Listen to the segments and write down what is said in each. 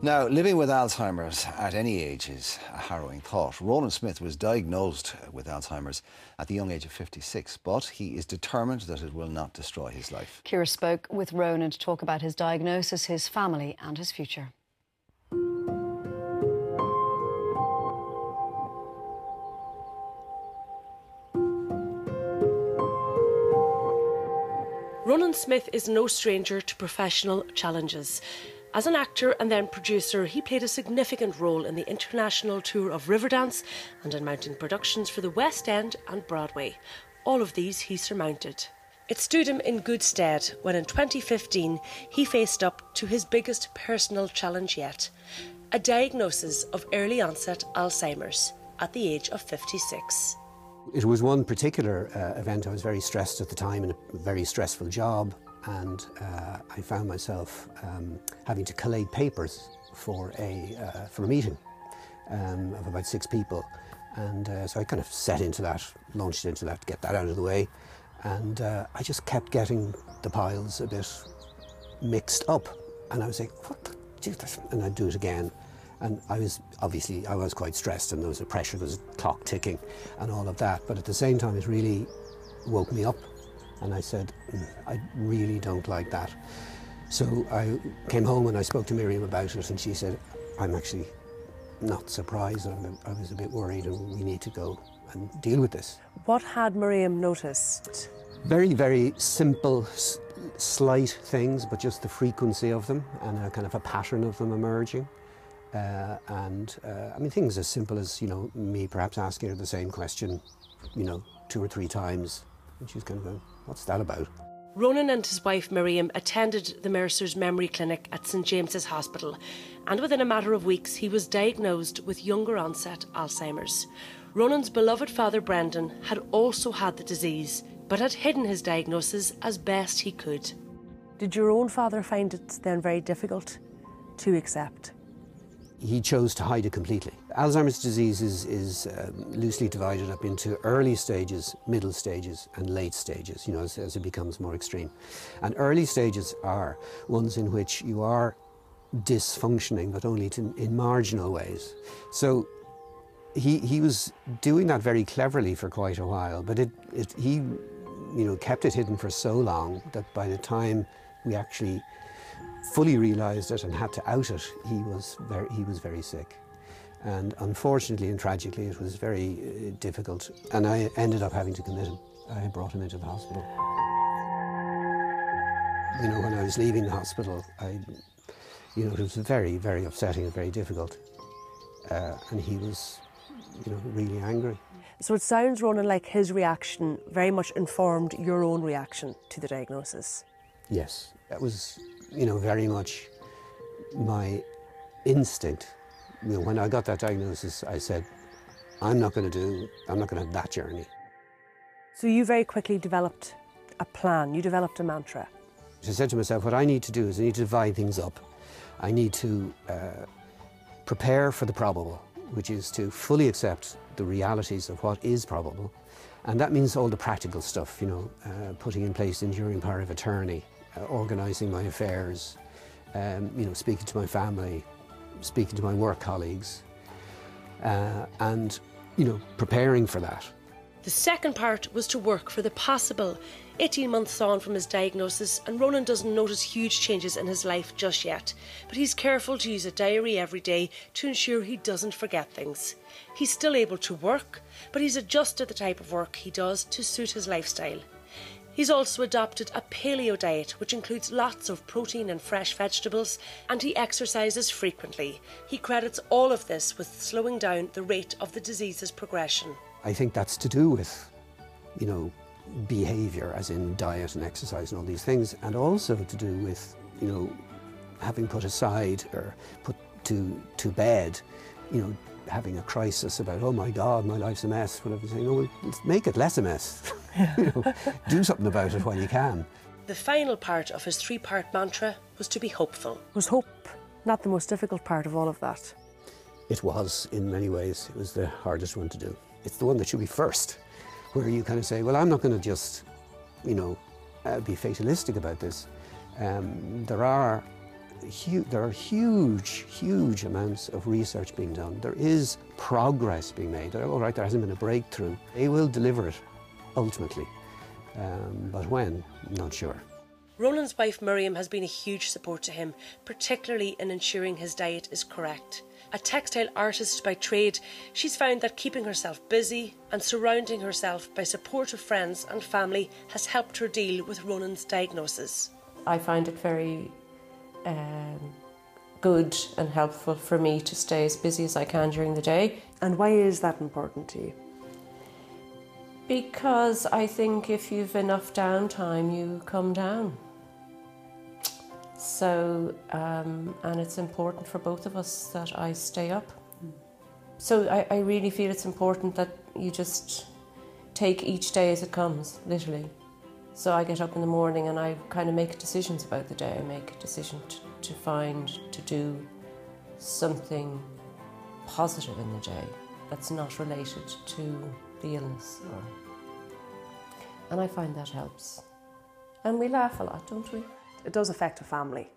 Now, living with Alzheimer's at any age is a harrowing thought. Ronan Smith was diagnosed with Alzheimer's at the young age of 56, but he is determined that it will not destroy his life. Ciara spoke with Ronan to talk about his diagnosis, his family and his future. Ronan Smith is no stranger to professional challenges. As an actor and then producer, he played a significant role in the international tour of Riverdance and in mounting productions for the West End and Broadway. All of these he surmounted. It stood him in good stead when in 2015 he faced up to his biggest personal challenge yet, a diagnosis of early onset Alzheimer's at the age of 56. It was one particular event. I was very stressed at the time in a very stressful job, and I found myself having to collate papers for a meeting of about 6 people. And so I kind of set into that, launched into that to get that out of the way. And I just kept getting the piles a bit mixed up. And I was like, what the, Jesus? And I'd do it again. And I was quite stressed, and there was a pressure, there was a clock ticking and all of that. But at the same time, it really woke me up. And I said, I really don't like that. So I came home and I spoke to Miriam about it, and she said, I'm actually not surprised. I was a bit worried, and we need to go and deal with this. What had Miriam noticed? Very, very simple, slight things, but just the frequency of them and a kind of a pattern of them emerging. I mean, things as simple as, you know, me perhaps asking her the same question, you know, 2 or 3 times. And she's kind of going, what's that about? Ronan and his wife Miriam attended the Mercer's Memory Clinic at St James's Hospital, and within a matter of weeks he was diagnosed with younger onset Alzheimer's. Ronan's beloved father Brendan had also had the disease, but had hidden his diagnosis as best he could. Did your own father find it then very difficult to accept? He chose to hide it completely. Alzheimer's disease is loosely divided up into early stages, middle stages and late stages, you know, as it becomes more extreme. And early stages are ones in which you are dysfunctioning, but only in marginal ways. So he was doing that very cleverly for quite a while, but he you know, kept it hidden for so long that by the time we actually fully realised it and had to out it, he was very sick. And unfortunately and tragically, it was very difficult. And I ended up having to commit him. I brought him into the hospital. You know, when I was leaving the hospital, you know, it was very, very upsetting and very difficult. And he was, you know, really angry. So it sounds, Ronan, like his reaction very much informed your own reaction to the diagnosis. Yes, that was, you know, very much my instinct. You know, when I got that diagnosis, I said, I'm not going to have that journey. So you very quickly developed a plan, you developed a mantra. I said to myself, what I need to do is I need to divide things up. I need to prepare for the probable, which is to fully accept the realities of what is probable. And that means all the practical stuff, you know, putting in place enduring power of attorney, organising my affairs, you know, speaking to my family, speaking to my work colleagues, and, you know, preparing for that. The second part was to work for the possible. 18 months on from his diagnosis, and Ronan doesn't notice huge changes in his life just yet, but he's careful to use a diary every day to ensure he doesn't forget things. He's still able to work, but he's adjusted the type of work he does to suit his lifestyle. He's also adopted a paleo diet, which includes lots of protein and fresh vegetables, and he exercises frequently. He credits all of this with slowing down the rate of the disease's progression. I think that's to do with, you know, behaviour, as in diet and exercise and all these things, and also to do with, you know, having put aside or put to bed, you know, having a crisis about, oh my God, my life's a mess, whatever, saying, no, let's make it less a mess. You know, do something about it while you can. The final part of his 3-part mantra was to be hopeful. Was hope not the most difficult part of all of that? It was, in many ways. It was the hardest one to do. It's the one that should be first, where you kind of say, well, I'm not going to just, you know, be fatalistic about this. There are there are huge amounts of research being done. There is progress being made. All right, there hasn't been a breakthrough. They will deliver it ultimately, but when, I'm not sure. Ronan's wife Miriam has been a huge support to him, particularly in ensuring his diet is correct. A textile artist by trade, she's found that keeping herself busy and surrounding herself by supportive friends and family has helped her deal with Ronan's diagnosis. I find it very good and helpful for me to stay as busy as I can during the day. And why is that important to you? Because I think if you've enough downtime, you come down. So, and it's important for both of us that I stay up. So I really feel it's important that you just take each day as it comes, literally. So I get up in the morning and I kind of make decisions about the day. I make a decision to do something positive in the day that's not related to the illness. And I find that helps. And we laugh a lot, don't we? It does affect a family.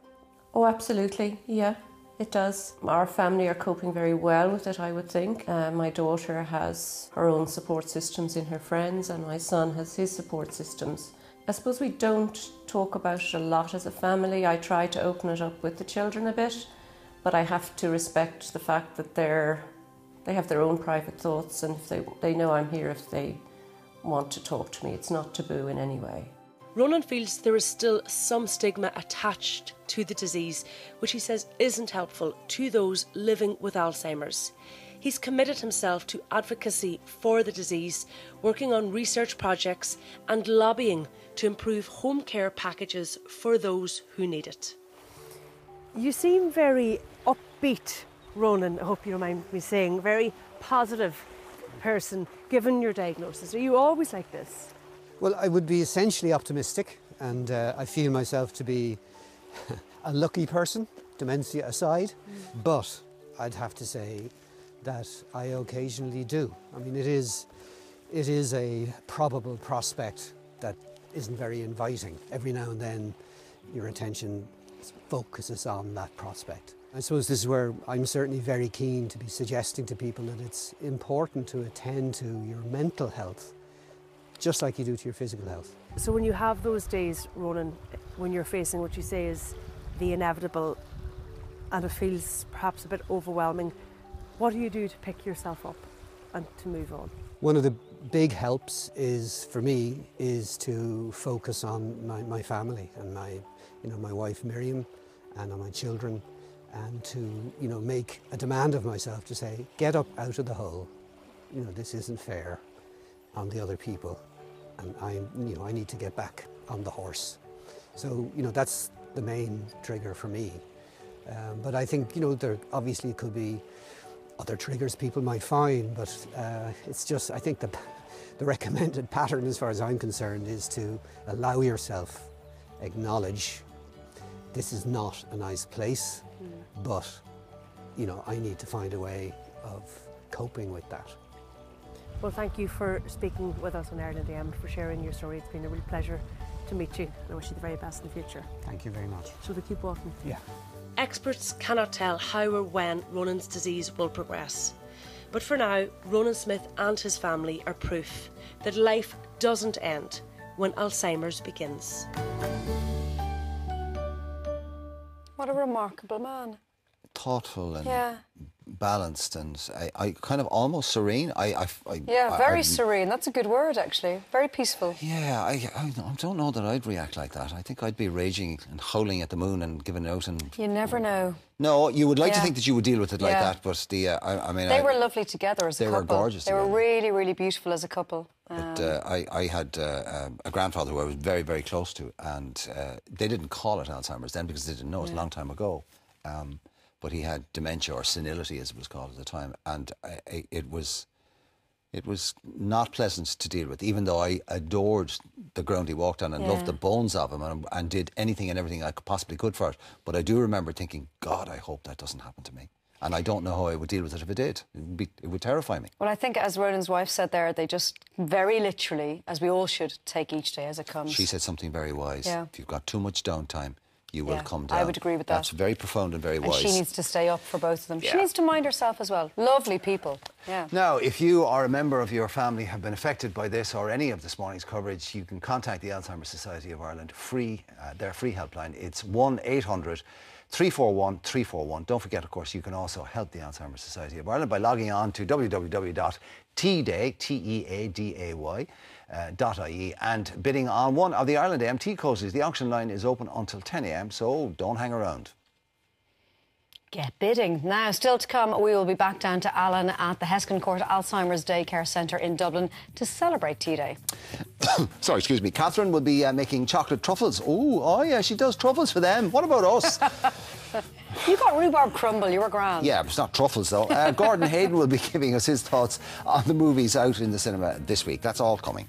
Oh, absolutely, yeah, it does. Our family are coping very well with it, I would think. My daughter has her own support systems in her friends, and my son has his support systems. I suppose we don't talk about it a lot as a family. I try to open it up with the children a bit, but I have to respect the fact that they have their own private thoughts, and if they know I'm here if they want to talk to me. It's not taboo in any way. Ronan feels there is still some stigma attached to the disease, which he says isn't helpful to those living with Alzheimer's. He's committed himself to advocacy for the disease, working on research projects and lobbying to improve home care packages for those who need it. You seem very upbeat, Ronan, I hope you don't mind me saying, very positive person given your diagnosis. Are you always like this? Well, I would be essentially optimistic, and I feel myself to be a lucky person, dementia aside, but I'd have to say that I occasionally do. I mean, it is a probable prospect that isn't very inviting. Every now and then your attention focuses on that prospect. I suppose this is where I'm certainly very keen to be suggesting to people that it's important to attend to your mental health just like you do to your physical health. So when you have those days, Ronan, when you're facing what you say is the inevitable and it feels perhaps a bit overwhelming, what do you do to pick yourself up and to move on? One of the big helps for me is to focus on my family and my wife Miriam and on my children, and to make a demand of myself to say, get up out of the hole. This isn't fair on the other people, and I need to get back on the horse. So that's the main trigger for me. But I think there obviously could be other triggers people might find, but it's just, I think the recommended pattern as far as I'm concerned is to allow yourself, acknowledge this is not a nice place, but I need to find a way of coping with that. Well, thank you for speaking with us on Ireland AM, for sharing your story. It's been a real pleasure to meet you, and I wish you the very best in the future. Thank you very much. So we keep walking? Yeah. Experts cannot tell how or when Ronan's disease will progress. But for now, Ronan Smith and his family are proof that life doesn't end when Alzheimer's begins. What a remarkable man. Thoughtful and balanced, and I kind of almost serene. Very serene. That's a good word, actually. Very peaceful. Yeah, I don't know that I'd react like that. I think I'd be raging and howling at the moon and giving out. And you never know. No, you would like to think that you would deal with it like that, but they were lovely together as a couple. They were gorgeous. They were really, really beautiful as a couple. But I had a grandfather who I was very, very close to, and they didn't call it Alzheimer's then because they didn't know it a long time ago. But he had dementia, or senility as it was called at the time, and it was not pleasant to deal with, even though I adored the ground he walked on and loved the bones of him and did anything and everything I possibly could for it. But I do remember thinking, God, I hope that doesn't happen to me. And I don't know how I would deal with it if it did. It would terrify me. Well, I think, as Ronan's wife said there, they just very literally, as we all should, take each day as it comes. She said something very wise. Yeah. If you've got too much downtime, you will Yeah, come down. I would agree with that. That's very profound and very wise. And she needs to stay up for both of them. Yeah. She needs to mind herself as well. Lovely people. Yeah. Now, if you or a member of your family have been affected by this or any of this morning's coverage, you can contact the Alzheimer's Society of Ireland, their free helpline. It's 1-800 341 341. Don't forget, of course, you can also help the Alzheimer's Society of Ireland by logging on to www.tday.ie and bidding on one of the Ireland AM tea cozies. The auction line is open until 10 a.m, so don't hang around. Get bidding. Now, still to come, we will be back down to Alan at the Heskin Court Alzheimer's Day Care Centre in Dublin to celebrate Tea Day. Sorry, excuse me. Catherine will be making chocolate truffles. Oh, yeah, she does truffles for them. What about us? You got rhubarb crumble, you were grand. Yeah, but it's not truffles, though. Gordon Hayden will be giving us his thoughts on the movies out in the cinema this week. That's all coming.